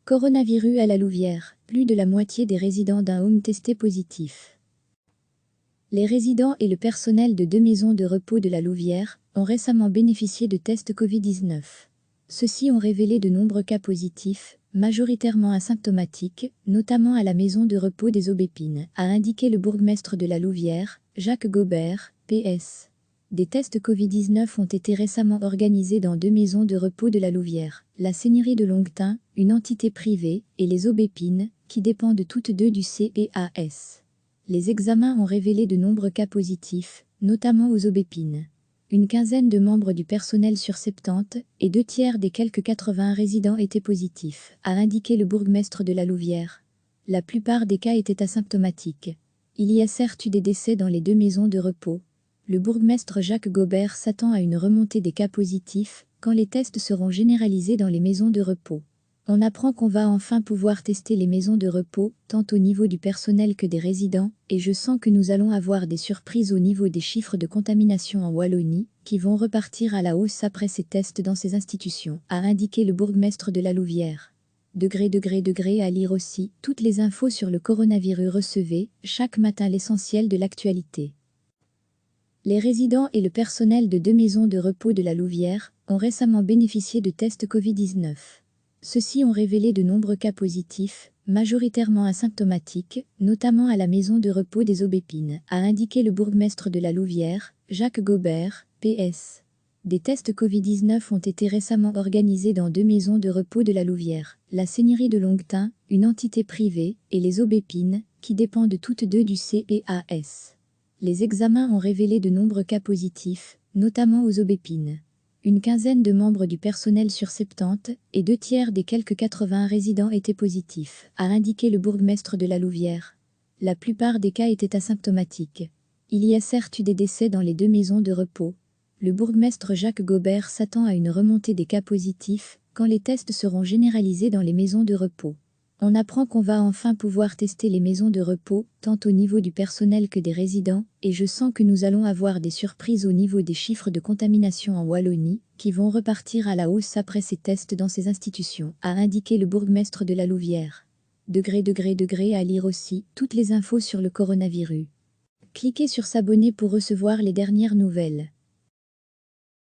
Coronavirus à la Louvière, plus de la moitié des résidents d'un home testés positifs. Les résidents et le personnel de 2 maisons de repos de la Louvière ont récemment bénéficié de tests Covid-19. Ceux-ci ont révélé de nombreux cas positifs, majoritairement asymptomatiques, notamment à la maison de repos des Aubépines, a indiqué le bourgmestre de la Louvière, Jacques Gobert, PS. Des tests Covid-19 ont été récemment organisés dans 2 maisons de repos de la Louvière, la Seigneurie de Longtin, une entité privée, et les Aubépines, qui dépendent toutes deux du CEAS. Les examens ont révélé de nombreux cas positifs, notamment aux Aubépines. Une quinzaine de membres du personnel sur 70 et 2 tiers des quelques 80 résidents étaient positifs, a indiqué le bourgmestre de la Louvière. La plupart des cas étaient asymptomatiques. Il y a certes eu des décès dans les 2 maisons de repos. Le bourgmestre Jacques Gobert s'attend à une remontée des cas positifs quand les tests seront généralisés dans les maisons de repos. On apprend qu'on va enfin pouvoir tester les maisons de repos, tant au niveau du personnel que des résidents, et je sens que nous allons avoir des surprises au niveau des chiffres de contamination en Wallonie, qui vont repartir à la hausse après ces tests dans ces institutions, a indiqué le bourgmestre de la Louvière. À lire aussi, toutes les infos sur le coronavirus recevez, chaque matin l'essentiel de l'actualité. Les résidents et le personnel de 2 maisons de repos de la Louvière ont récemment bénéficié de tests Covid-19. Ceux-ci ont révélé de nombreux cas positifs, majoritairement asymptomatiques, notamment à la maison de repos des Aubépines, a indiqué le bourgmestre de la Louvière, Jacques Gobert, PS. Des tests Covid-19 ont été récemment organisés dans 2 maisons de repos de la Louvière, la Seigneurie de Longtin, une entité privée, et les Aubépines, qui dépendent toutes deux du CEAS. Les examens ont révélé de nombreux cas positifs, notamment aux Aubépines. Une quinzaine de membres du personnel sur 70 et 2 tiers des quelques 80 résidents étaient positifs, a indiqué le bourgmestre de la Louvière. La plupart des cas étaient asymptomatiques. Il y a certes eu des décès dans les 2 maisons de repos. Le bourgmestre Jacques Gobert s'attend à une remontée des cas positifs quand les tests seront généralisés dans les maisons de repos. On apprend qu'on va enfin pouvoir tester les maisons de repos, tant au niveau du personnel que des résidents, et je sens que nous allons avoir des surprises au niveau des chiffres de contamination en Wallonie, qui vont repartir à la hausse après ces tests dans ces institutions, a indiqué le bourgmestre de la Louvière. À lire aussi, toutes les infos sur le coronavirus. Cliquez sur s'abonner pour recevoir les dernières nouvelles.